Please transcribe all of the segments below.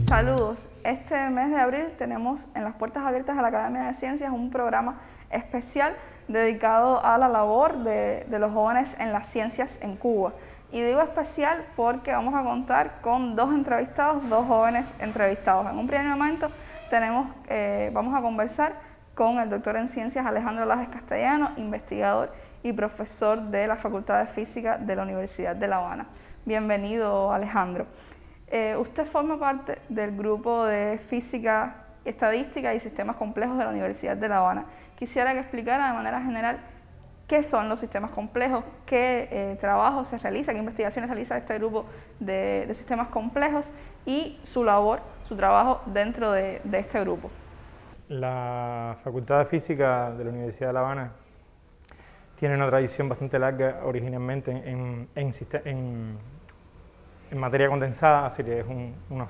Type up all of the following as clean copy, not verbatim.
Saludos. Este mes de abril tenemos en las puertas abiertas de la Academia de Ciencias un programa especial dedicado a la labor de los jóvenes en las ciencias en Cuba. Y digo especial porque vamos a contar con dos jóvenes entrevistados. En un primer momento vamos a conversar con el doctor en ciencias Alejandro Lajes Castellano, investigador y profesor de la Facultad de Física de la Universidad de La Habana. Bienvenido, Alejandro. Usted forma parte del grupo de Física, Estadística y Sistemas Complejos de la Universidad de La Habana. Quisiera que explicara de manera general qué son los sistemas complejos, qué trabajo se realiza, qué investigaciones realiza este grupo de sistemas complejos y su labor, su trabajo dentro de este grupo. La Facultad de Física de la Universidad de La Habana tiene una tradición bastante larga originalmente en materia condensada, así que es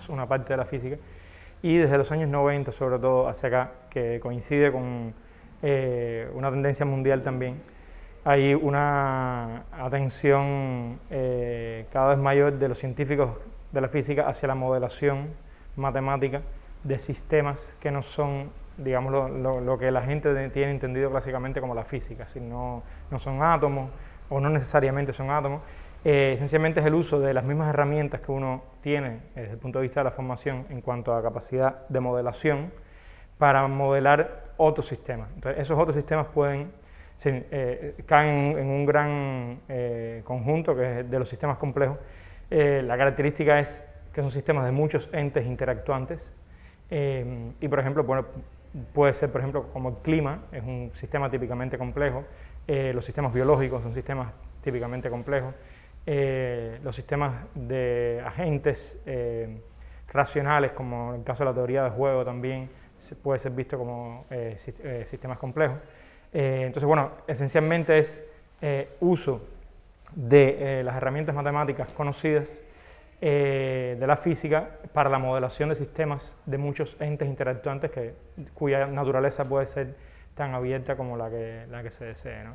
una parte de la física, y desde los años 90, sobre todo hacia acá, que coincide con una tendencia mundial también, hay una atención cada vez mayor de los científicos de la física hacia la modelación matemática de sistemas que no son, digamos, lo que la gente tiene entendido clásicamente como la física, si no son átomos o no necesariamente son átomos. Esencialmente es el uso de las mismas herramientas que uno tiene desde el punto de vista de la formación en cuanto a capacidad de modelación para modelar otros sistemas. Entonces, esos otros sistemas caen en un gran conjunto que es de los sistemas complejos. La característica es que son sistemas de muchos entes interactuantes y, por ejemplo, puede ser, por ejemplo, como el clima, es un sistema típicamente complejo, los sistemas biológicos son sistemas típicamente complejos, los sistemas de agentes racionales, como en el caso de la teoría de juego también, puede ser visto como sistemas complejos. Entonces, bueno, esencialmente es uso de las herramientas matemáticas conocidas de la física para la modelación de sistemas de muchos entes interactuantes cuya naturaleza puede ser tan abierta como la que se desee, ¿no?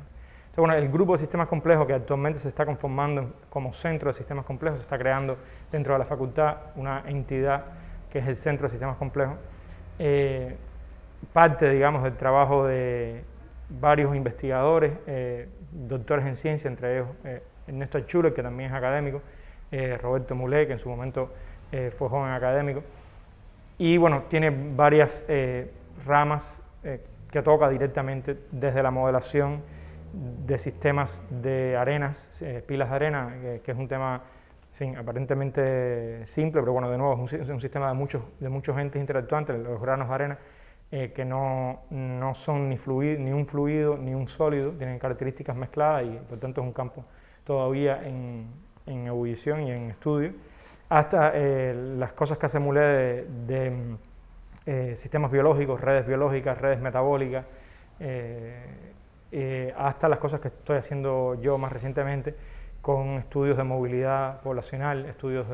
Entonces, bueno, el grupo de sistemas complejos que actualmente se está conformando como centro de sistemas complejos, se está creando dentro de la facultad una entidad que es el Centro de Sistemas Complejos, parte, digamos, del trabajo de varios investigadores, doctores en ciencia, entre ellos Ernesto Schuller, que también es académico, Roberto Mulé, que en su momento fue joven académico, y bueno, tiene varias ramas que toca directamente desde la modelación de sistemas de arenas, pilas de arena, que es un tema, en fin, aparentemente simple, pero bueno, de nuevo es un sistema de muchos entes interactuantes, los granos de arena, que no son ni un fluido ni un sólido, tienen características mezcladas y por tanto es un campo todavía en ebullición y en estudio, hasta las cosas que hace Mulé de sistemas biológicos, redes biológicas, redes metabólicas, hasta las cosas que estoy haciendo yo más recientemente con estudios de movilidad poblacional, estudios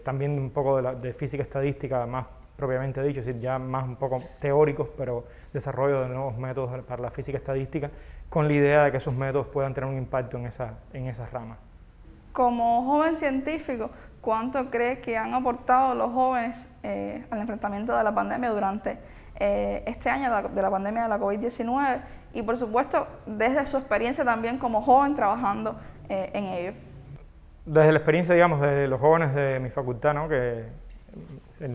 también un poco de física estadística más propiamente dicho, es decir, ya más un poco teóricos, pero desarrollo de nuevos métodos para la física estadística, con la idea de que esos métodos puedan tener un impacto en esas ramas. Como joven científico, ¿cuánto cree que han aportado los jóvenes al enfrentamiento de la pandemia durante este año de la pandemia de la COVID-19 y, por supuesto, desde su experiencia también como joven trabajando en ello? Desde la experiencia, digamos, de los jóvenes de mi facultad, ¿no?, que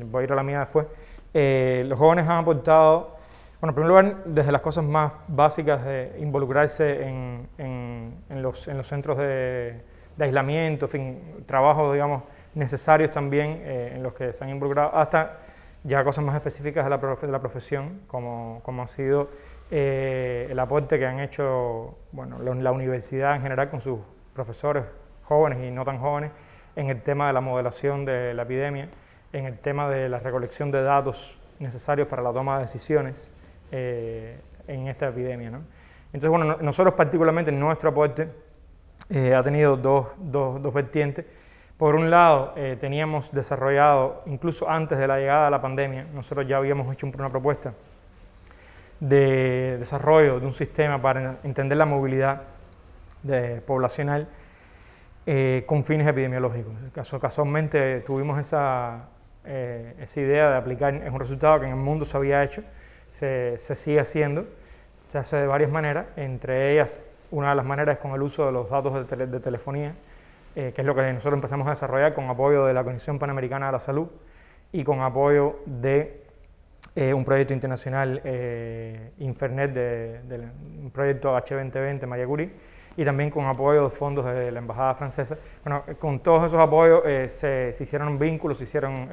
voy a ir a la mía después, los jóvenes han aportado, bueno, en primer lugar, desde las cosas más básicas de involucrarse en los centros de aislamiento, en fin, trabajos, digamos, necesarios también en los que se han involucrado, hasta ya cosas más específicas de la profesión, como ha sido el aporte que han hecho, bueno, la universidad en general con sus profesores jóvenes y no tan jóvenes en el tema de la modelación de la epidemia, en el tema de la recolección de datos necesarios para la toma de decisiones en esta epidemia, ¿no? Entonces, bueno, nosotros particularmente nuestro aporte ha tenido dos vertientes. Por un lado, teníamos desarrollado, incluso antes de la llegada de la pandemia, nosotros ya habíamos hecho una propuesta de desarrollo de un sistema para entender la movilidad poblacional con fines epidemiológicos. Casualmente tuvimos esa idea de aplicar, es un resultado que en el mundo se había hecho, se sigue haciendo, se hace de varias maneras, entre ellas una de las maneras es con el uso de los datos de telefonía, que es lo que nosotros empezamos a desarrollar con apoyo de la Comisión Panamericana de la Salud y con apoyo de un proyecto internacional, Infernet, un proyecto H2020 Marie Curie, y también con apoyo de fondos de la Embajada Francesa. Bueno, con todos esos apoyos se hicieron vínculos, se hicieron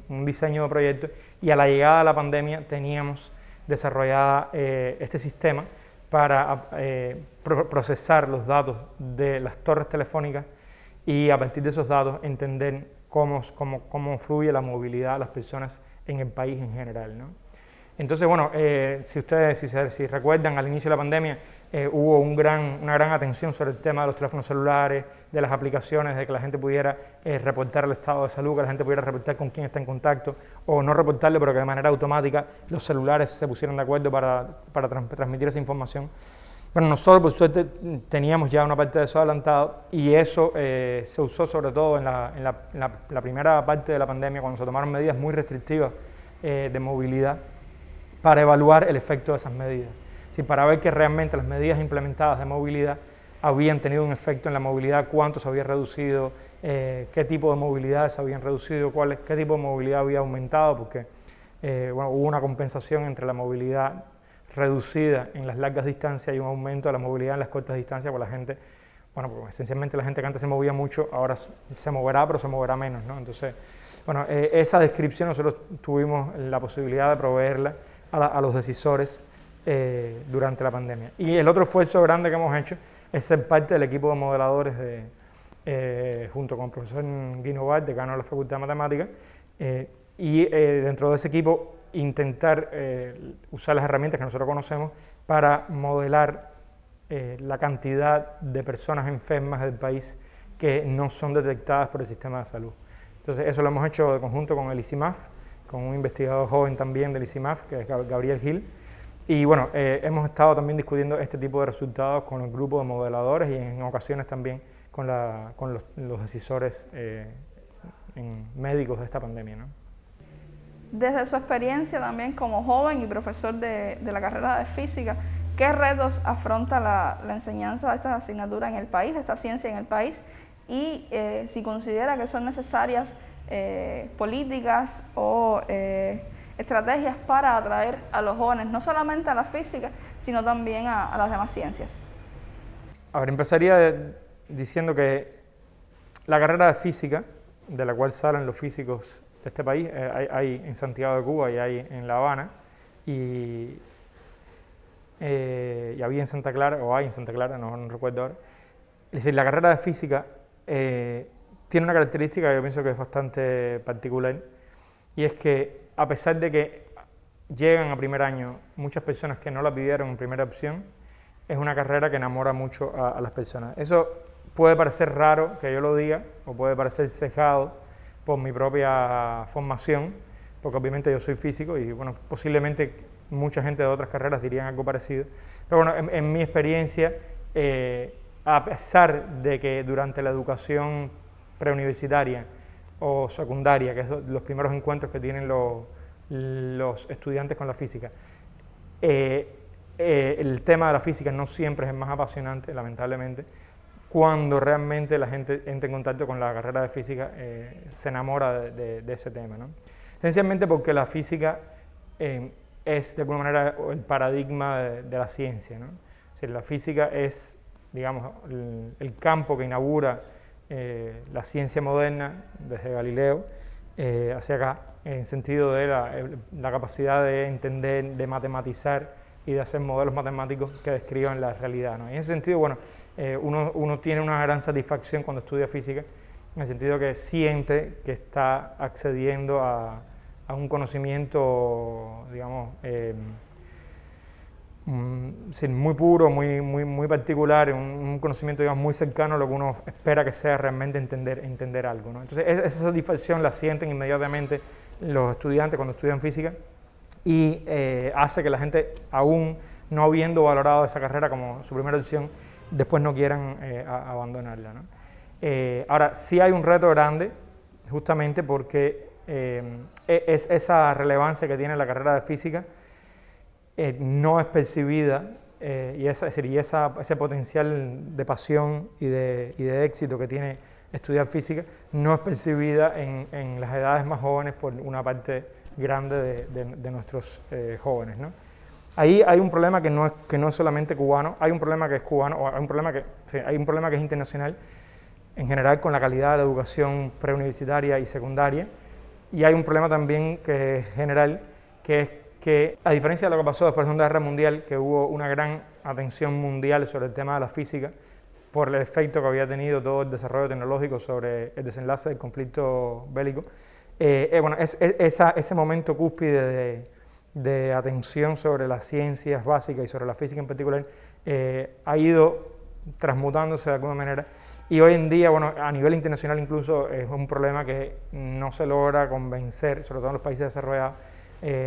un diseño de proyectos, y a la llegada de la pandemia teníamos desarrollada este sistema para procesar los datos de las torres telefónicas y a partir de esos datos entender cómo fluye la movilidad de las personas en el país en general, ¿no? Entonces, bueno, si recuerdan, al inicio de la pandemia hubo una gran atención sobre el tema de los teléfonos celulares, de las aplicaciones, de que la gente pudiera reportar el estado de salud, que la gente pudiera reportar con quién está en contacto, o no reportarlo, pero que de manera automática los celulares se pusieran de acuerdo para transmitir esa información. Bueno, nosotros por suerte teníamos ya una parte de eso adelantado, y eso se usó sobre todo en la primera parte de la pandemia, cuando se tomaron medidas muy restrictivas de movilidad, para evaluar el efecto de esas medidas. Sí, para ver que realmente las medidas implementadas de movilidad habían tenido un efecto en la movilidad, cuánto se había reducido, qué tipo de movilidad se habían reducido, qué tipo de movilidad había aumentado, porque hubo una compensación entre la movilidad reducida en las largas distancias y un aumento de la movilidad en las cortas distancias, porque la gente, pues esencialmente la gente que antes se movía mucho, ahora se moverá, pero se moverá menos, ¿no? Entonces, bueno, esa descripción nosotros tuvimos la posibilidad de proveerla a los decisores durante la pandemia. Y el otro esfuerzo grande que hemos hecho es ser parte del equipo de modeladores junto con el profesor Guino Bar, decano de la Facultad de Matemáticas, y dentro de ese equipo intentar usar las herramientas que nosotros conocemos para modelar la cantidad de personas enfermas del país que no son detectadas por el sistema de salud. Entonces, eso lo hemos hecho de conjunto con el ICIMAF, con un investigador joven también del ICIMAF, que es Gabriel Gil. Y bueno, hemos estado también discutiendo este tipo de resultados con el grupo de modeladores y en ocasiones también con los decisores médicos de esta pandemia, ¿no? Desde su experiencia también como joven y profesor de la carrera de física, ¿qué retos afronta la enseñanza de esta asignatura en el país, de esta ciencia en el país? Y si considera que son necesarias políticas o estrategias para atraer a los jóvenes, no solamente a la física, sino también a las demás ciencias. A ver, empezaría diciendo que la carrera de física, de la cual salen los físicos de este país, hay en Santiago de Cuba y hay en La Habana, y había en Santa Clara, o hay en Santa Clara, no recuerdo ahora. Es decir, la carrera de física tiene una característica que yo pienso que es bastante particular, y es que a pesar de que llegan a primer año muchas personas que no la pidieron en primera opción, es una carrera que enamora mucho a las personas. Eso puede parecer raro que yo lo diga, o puede parecer cejado por mi propia formación, porque obviamente yo soy físico y bueno, posiblemente mucha gente de otras carreras dirían algo parecido. Pero bueno, en mi experiencia, a pesar de que durante la educación preuniversitaria o secundaria, que son los encuentros que tienen los estudiantes con la física, el tema de la física no siempre es el más apasionante, lamentablemente. Cuando realmente la gente entra en contacto con la carrera de física, se enamora de ese tema, ¿no? Esencialmente porque la física es de alguna manera el paradigma de la ciencia, ¿no? Es decir, la física es, digamos, el campo que inaugura la ciencia moderna desde Galileo hacia acá, en sentido de la capacidad de entender, de matematizar y de hacer modelos matemáticos que describan la realidad, ¿no? Y en ese sentido, bueno, uno tiene una gran satisfacción cuando estudia física, en el sentido que siente que está accediendo a un conocimiento, digamos, muy puro, muy particular, un conocimiento, digamos, muy cercano a lo que uno espera que sea realmente entender algo, ¿no? Entonces, esa satisfacción la sienten inmediatamente los estudiantes cuando estudian física y hace que la gente, aún no habiendo valorado esa carrera como su primera opción, después no quieran abandonarla, ¿no? Ahora, sí hay un reto grande, justamente porque es esa relevancia que tiene la carrera de física no es percibida y ese potencial de pasión y de éxito que tiene estudiar física no es percibida en las edades más jóvenes por una parte grande de nuestros jóvenes, ¿no? Ahí hay un problema que no es solamente cubano, hay un problema que es cubano, o hay un problema que es internacional, en general con la calidad de la educación preuniversitaria y secundaria, y hay un problema también que es general, que es que, a diferencia de lo que pasó después de la Segunda Guerra Mundial, que hubo una gran atención mundial sobre el tema de la física, por el efecto que había tenido todo el desarrollo tecnológico sobre el desenlace del conflicto bélico, bueno, ese momento cúspide de atención sobre las ciencias básicas y sobre la física en particular, ha ido transmutándose de alguna manera, y hoy en día, bueno, a nivel internacional incluso, es un problema que no se logra convencer, sobre todo en los países desarrollados,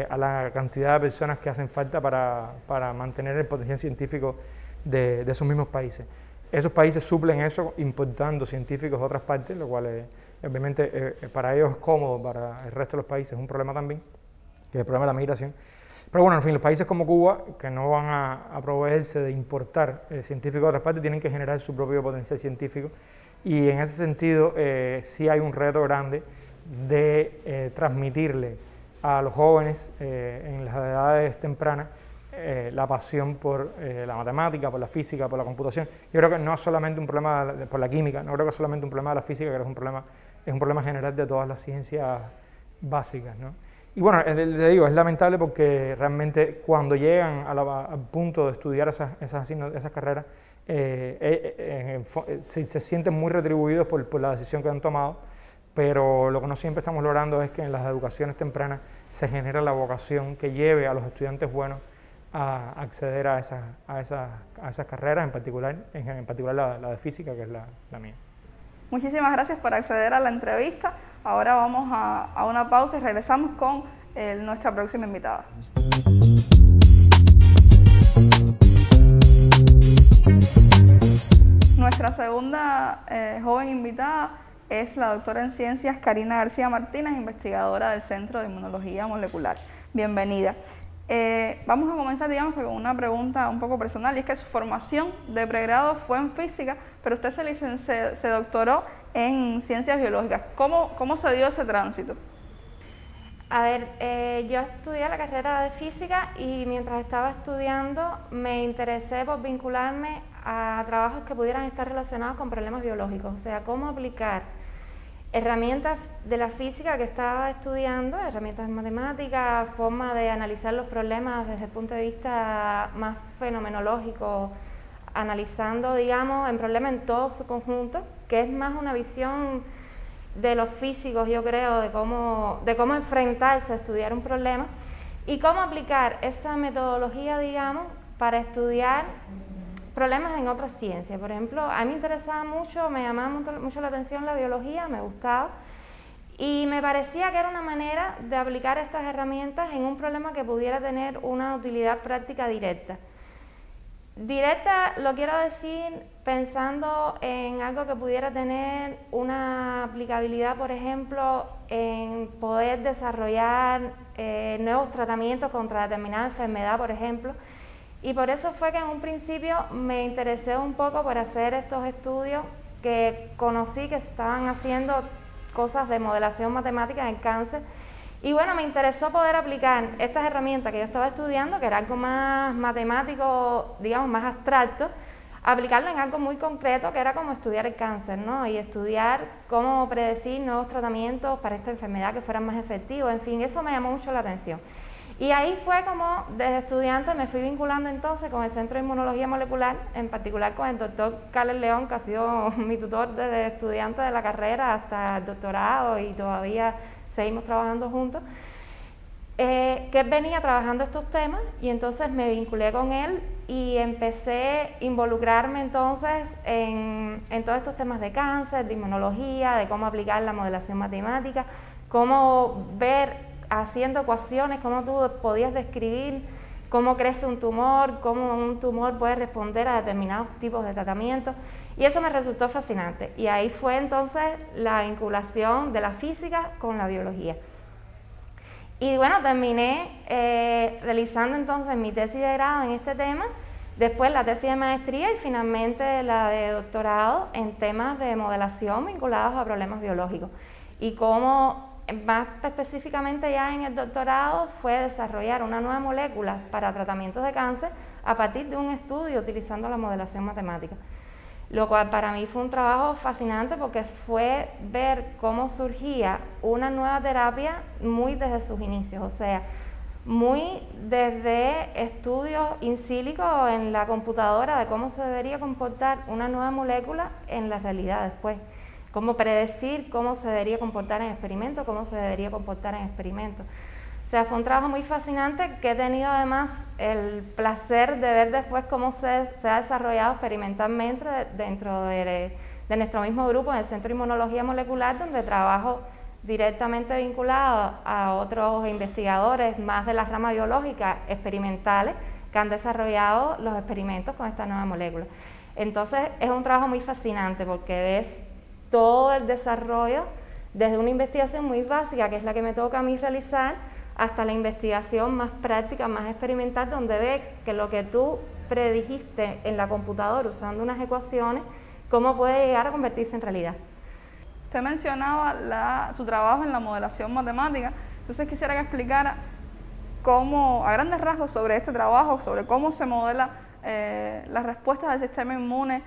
a la cantidad de personas que hacen falta para mantener el potencial científico de esos mismos países. Esos países suplen eso importando científicos de otras partes, lo cual obviamente para ellos es cómodo, para el resto de los países es un problema también, que es el problema de la migración. Pero bueno, en fin, los países como Cuba, que no van a proveerse de importar científicos de otras partes, tienen que generar su propio potencial científico, y en ese sentido sí hay un reto grande de transmitirle a los jóvenes en las edades tempranas la pasión por la matemática, por la física, por la computación. Yo creo que no es solamente un problema por la química, no creo que es solamente un problema de la física, creo que es un problema general de todas las ciencias básicas, ¿no? Y bueno, le digo, es lamentable porque realmente cuando llegan al punto de estudiar esas carreras, se sienten muy retribuidos por la decisión que han tomado, pero lo que no siempre estamos logrando es que en las educaciones tempranas se genera la vocación que lleve a los estudiantes buenos a acceder a esas carreras, en particular la de física, que es la mía. Muchísimas gracias por acceder a la entrevista. Ahora vamos a una pausa y regresamos con nuestra próxima invitada. Nuestra segunda joven invitada es la doctora en ciencias Karina García Martínez, investigadora del Centro de Inmunología Molecular. Bienvenida. Vamos a comenzar, digamos, con una pregunta un poco personal, y es que su formación de pregrado fue en física, pero usted se doctoró en ciencias biológicas. ¿Cómo se dio ese tránsito? A ver, yo estudié la carrera de física y mientras estaba estudiando me interesé por vincularme a trabajos que pudieran estar relacionados con problemas biológicos, o sea, cómo aplicar herramientas de la física que estaba estudiando, herramientas matemáticas, forma de analizar los problemas desde el punto de vista más fenomenológico, analizando, digamos, el problema en todo su conjunto, que es más una visión de los físicos, yo creo, de cómo enfrentarse a estudiar un problema y cómo aplicar esa metodología, digamos, para estudiar problemas en otras ciencias. Por ejemplo, a mí me interesaba mucho, me llamaba mucho la atención la biología, me gustaba, y me parecía que era una manera de aplicar estas herramientas en un problema que pudiera tener una utilidad práctica directa. Directa lo quiero decir pensando en algo que pudiera tener una aplicabilidad, por ejemplo, en poder desarrollar nuevos tratamientos contra determinada enfermedad, por ejemplo. Y por eso fue que en un principio me interesé un poco por hacer estos estudios, que conocí que estaban haciendo cosas de modelación matemática en el cáncer. Y bueno, me interesó poder aplicar estas herramientas que yo estaba estudiando, que era algo más matemático, digamos, más abstracto, aplicarlo en algo muy concreto, que era como estudiar el cáncer, ¿no? Y estudiar cómo predecir nuevos tratamientos para esta enfermedad que fueran más efectivos. En fin, eso me llamó mucho la atención. Y ahí fue como, desde estudiante, me fui vinculando entonces con el Centro de Inmunología Molecular, en particular con el doctor Carles León, que ha sido mi tutor desde estudiante de la carrera hasta el doctorado, y todavía seguimos trabajando juntos. que él venía trabajando estos temas y entonces me vinculé con él y empecé a involucrarme entonces en todos estos temas de cáncer, de inmunología, de cómo aplicar la modelación matemática, cómo ver haciendo ecuaciones, cómo tú podías describir cómo crece un tumor, cómo un tumor puede responder a determinados tipos de tratamientos, y eso me resultó fascinante. Y ahí fue entonces la vinculación de la física con la biología. Y bueno, terminé realizando entonces mi tesis de grado en este tema, después la tesis de maestría y finalmente la de doctorado en temas de modelación vinculados a problemas biológicos. Y cómo más específicamente ya en el doctorado fue desarrollar una nueva molécula para tratamientos de cáncer a partir de un estudio utilizando la modelación matemática. Lo cual para mí fue un trabajo fascinante porque fue ver cómo surgía una nueva terapia muy desde sus inicios, o sea, muy desde estudios in silico en la computadora de cómo se debería comportar una nueva molécula en la realidad después. Cómo predecir cómo se debería comportar en experimentos, cómo se debería comportar en experimentos. O sea, fue un trabajo muy fascinante que he tenido además el placer de ver después cómo se ha desarrollado experimentalmente dentro de nuestro mismo grupo en el Centro de Inmunología Molecular, donde trabajo directamente vinculado a otros investigadores más de la rama biológica experimentales que han desarrollado los experimentos con esta nueva molécula. Entonces es un trabajo muy fascinante porque ves todo el desarrollo desde una investigación muy básica, que es la que me toca a mí realizar, hasta la investigación más práctica, más experimental, donde ves que lo que tú predijiste en la computadora usando unas ecuaciones, cómo puede llegar a convertirse en realidad. Usted mencionaba su trabajo en la modelación matemática, entonces quisiera que explicara cómo, a grandes rasgos, sobre este trabajo, sobre cómo se modela las respuestas del sistema inmune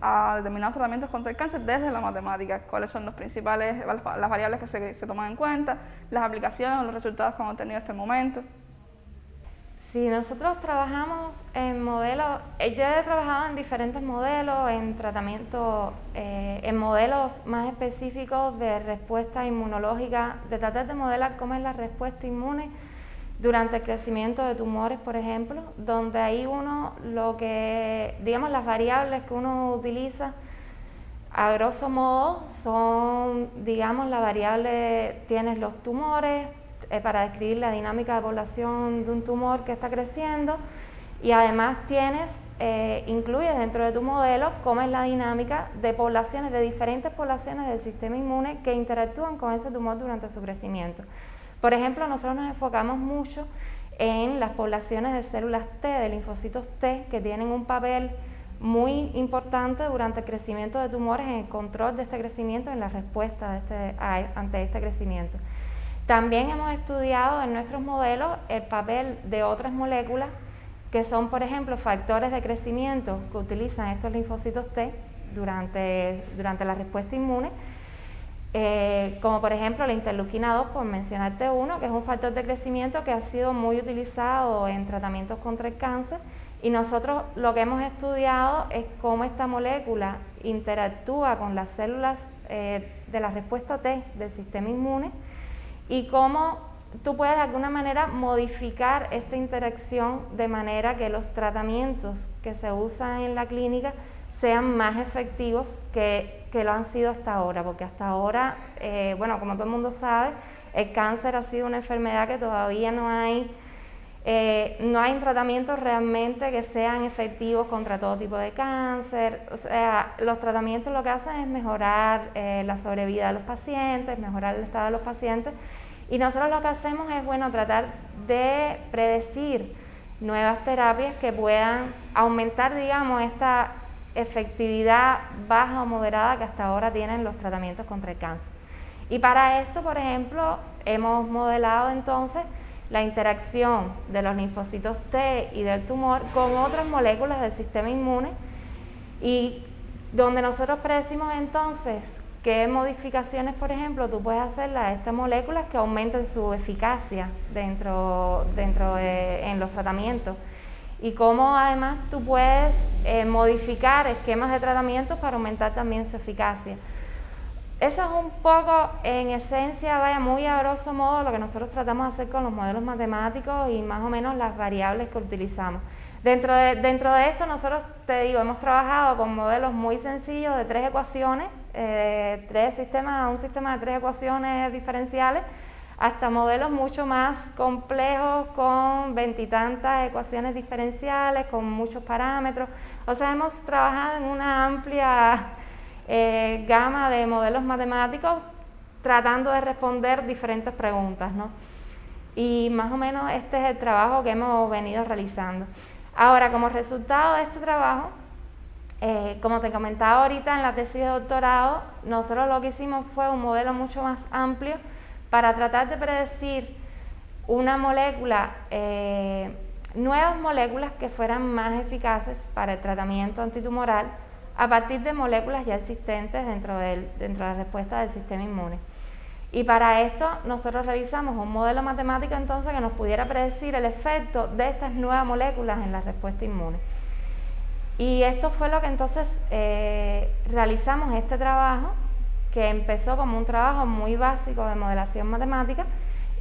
a determinados tratamientos contra el cáncer desde la matemática, cuáles son las variables que se toman en cuenta, las aplicaciones, los resultados que han obtenido hasta el momento. Sí, nosotros trabajamos en modelos, yo he trabajado en diferentes modelos, en tratamientos, en modelos más específicos de respuesta inmunológica, de tratar de modelar cómo es la respuesta inmune durante el crecimiento de tumores, por ejemplo, donde ahí uno, las variables que uno utiliza, a grosso modo, son, la variable, tienes los tumores, para describir la dinámica de población de un tumor que está creciendo, y además incluyes dentro de tu modelo cómo es la dinámica de poblaciones, de diferentes poblaciones del sistema inmune que interactúan con ese tumor durante su crecimiento. Por ejemplo, nosotros nos enfocamos mucho en las poblaciones de células T, de linfocitos T, que tienen un papel muy importante durante el crecimiento de tumores, en el control de este crecimiento, en la respuesta ante este crecimiento. También hemos estudiado en nuestros modelos el papel de otras moléculas que son, por ejemplo, factores de crecimiento que utilizan estos linfocitos T durante la respuesta inmune, como por ejemplo la interleuquina 2, por mencionarte uno, que es un factor de crecimiento que ha sido muy utilizado en tratamientos contra el cáncer, y nosotros lo que hemos estudiado es cómo esta molécula interactúa con las células de la respuesta T del sistema inmune y cómo tú puedes de alguna manera modificar esta interacción de manera que los tratamientos que se usan en la clínica sean más efectivos que lo han sido hasta ahora, porque hasta ahora, como todo el mundo sabe, el cáncer ha sido una enfermedad que todavía no hay tratamientos realmente que sean efectivos contra todo tipo de cáncer. O sea, los tratamientos lo que hacen es mejorar la sobrevida de los pacientes, mejorar el estado de los pacientes, y nosotros lo que hacemos es, tratar de predecir nuevas terapias que puedan aumentar, esta efectividad baja o moderada que hasta ahora tienen los tratamientos contra el cáncer. Y para esto, por ejemplo, hemos modelado entonces la interacción de los linfocitos T y del tumor con otras moléculas del sistema inmune, y donde nosotros predecimos entonces qué modificaciones, por ejemplo, tú puedes hacerle a estas moléculas que aumenten su eficacia en los tratamientos, y cómo además tú puedes modificar esquemas de tratamiento para aumentar también su eficacia. eso es un poco, en esencia, vaya, muy a grosso modo, lo que nosotros tratamos de hacer con los modelos matemáticos y más o menos las variables que utilizamos. Dentro de esto, nosotros, te digo, hemos trabajado con modelos muy sencillos de 3 ecuaciones, un sistema de 3 ecuaciones diferenciales, hasta modelos mucho más complejos con 20 y tantas ecuaciones diferenciales, con muchos parámetros. O sea, hemos trabajado en una amplia gama de modelos matemáticos tratando de responder diferentes preguntas, ¿no? Y más o menos este es el trabajo que hemos venido realizando. Ahora, como resultado de este trabajo, como te comentaba ahorita en la tesis de doctorado, nosotros lo que hicimos fue un modelo mucho más amplio para tratar de predecir una molécula, nuevas moléculas que fueran más eficaces para el tratamiento antitumoral a partir de moléculas ya existentes dentro de la respuesta del sistema inmune. Y para esto nosotros realizamos un modelo matemático entonces que nos pudiera predecir el efecto de estas nuevas moléculas en la respuesta inmune. Y esto fue lo que entonces realizamos este trabajo, que empezó como un trabajo muy básico de modelación matemática,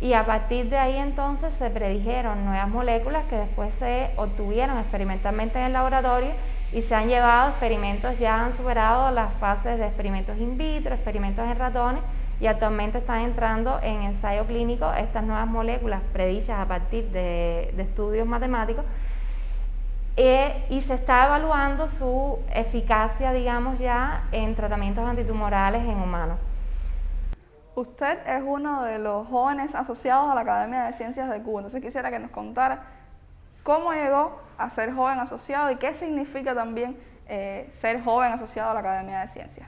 y a partir de ahí entonces se predijeron nuevas moléculas que después se obtuvieron experimentalmente en el laboratorio y se han llevado a experimentos, ya han superado las fases de experimentos in vitro, experimentos en ratones, y actualmente están entrando en ensayo clínico estas nuevas moléculas predichas a partir de estudios matemáticos, y se está evaluando su eficacia, digamos, ya en tratamientos antitumorales en humanos. Usted es uno de los jóvenes asociados a la Academia de Ciencias de Cuba, entonces quisiera que nos contara cómo llegó a ser joven asociado y qué significa también ser joven asociado a la Academia de Ciencias.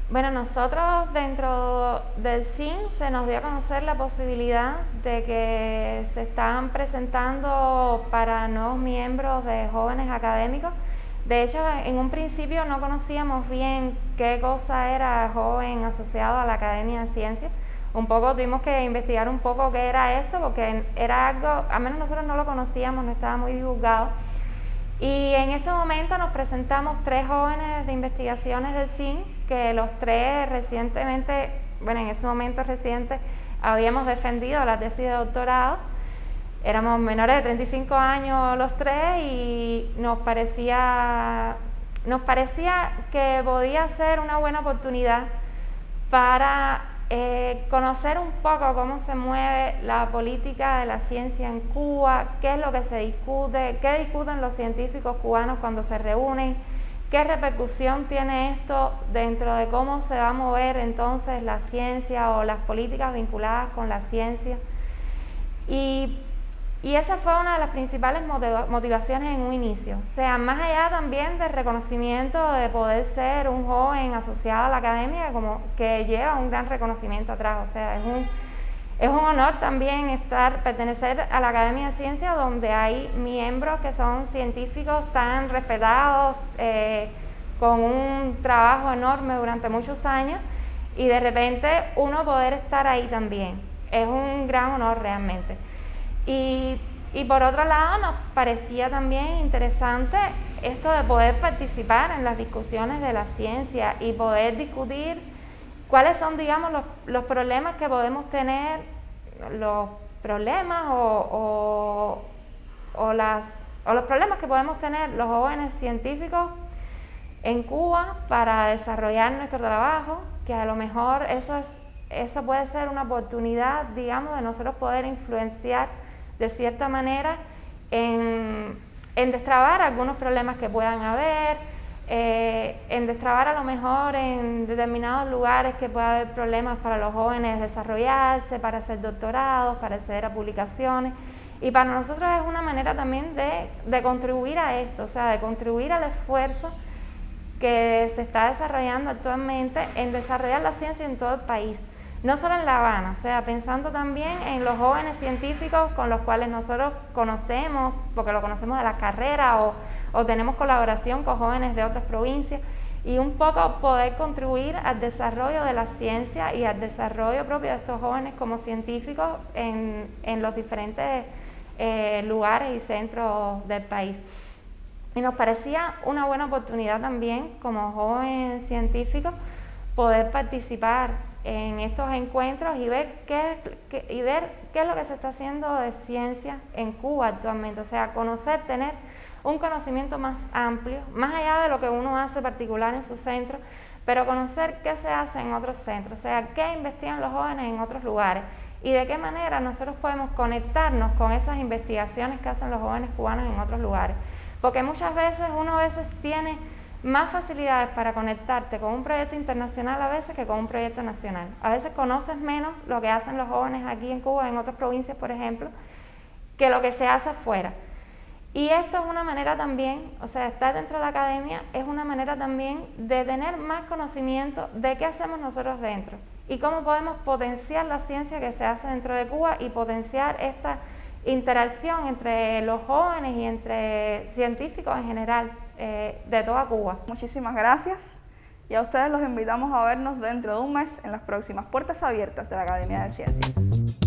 Bueno, nosotros dentro del CIN se nos dio a conocer la posibilidad de que se están presentando para nuevos miembros de jóvenes académicos. De hecho, en un principio no conocíamos bien qué cosa era joven asociado a la Academia de Ciencias. Un poco tuvimos que investigar un poco qué era esto, porque era algo, al menos nosotros no lo conocíamos, no estaba muy divulgado. Y en ese momento nos presentamos 3 jóvenes de investigaciones del CIN, que los 3 recientemente, bueno, en ese momento reciente, habíamos defendido la tesis de doctorado. Éramos menores de 35 años los 3 y nos parecía que podía ser una buena oportunidad para conocer un poco cómo se mueve la política de la ciencia en Cuba, qué es lo que se discute, qué discuten los científicos cubanos cuando se reúnen, qué repercusión tiene esto dentro de cómo se va a mover entonces la ciencia o las políticas vinculadas con la ciencia. Y esa fue una de las principales motivaciones en un inicio. O sea, más allá también del reconocimiento de poder ser un joven asociado a la academia, como que lleva un gran reconocimiento atrás. O sea, es un honor también pertenecer a la Academia de Ciencias, donde hay miembros que son científicos tan respetados, con un trabajo enorme durante muchos años, y de repente uno poder estar ahí también. Es un gran honor realmente. Y por otro lado nos parecía también interesante esto de poder participar en las discusiones de la ciencia y poder discutir cuáles son, digamos, los problemas que podemos tener, los problemas o los problemas que podemos tener los jóvenes científicos en Cuba para desarrollar nuestro trabajo, que a lo mejor eso puede ser una oportunidad, digamos, de nosotros poder influenciar de cierta manera en destrabar algunos problemas que puedan haber, en destrabar a lo mejor en determinados lugares que pueda haber problemas para los jóvenes desarrollarse, para hacer doctorados, para acceder a publicaciones. Y para nosotros es una manera también de contribuir a esto, o sea, de contribuir al esfuerzo que se está desarrollando actualmente en desarrollar la ciencia en todo el país. No solo en La Habana, o sea, pensando también en los jóvenes científicos con los cuales nosotros conocemos, porque lo conocemos de la carrera o tenemos colaboración con jóvenes de otras provincias, y un poco poder contribuir al desarrollo de la ciencia y al desarrollo propio de estos jóvenes como científicos en los diferentes lugares y centros del país. Y nos parecía una buena oportunidad también como jóvenes científicos poder participar en estos encuentros y ver qué es lo que se está haciendo de ciencia en Cuba actualmente, o sea, conocer, tener un conocimiento más amplio, más allá de lo que uno hace particular en su centro, pero conocer qué se hace en otros centros, o sea, qué investigan los jóvenes en otros lugares y de qué manera nosotros podemos conectarnos con esas investigaciones que hacen los jóvenes cubanos en otros lugares. Porque muchas veces uno tiene más facilidades para conectarte con un proyecto internacional a veces que con un proyecto nacional. A veces conoces menos lo que hacen los jóvenes aquí en Cuba, en otras provincias, por ejemplo, que lo que se hace afuera. Y esto es una manera también, o sea, estar dentro de la academia es una manera también de tener más conocimiento de qué hacemos nosotros dentro y cómo podemos potenciar la ciencia que se hace dentro de Cuba y potenciar esta interacción entre los jóvenes y entre científicos en general de toda Cuba. Muchísimas gracias y a ustedes los invitamos a vernos dentro de un mes en las próximas Puertas Abiertas de la Academia de Ciencias.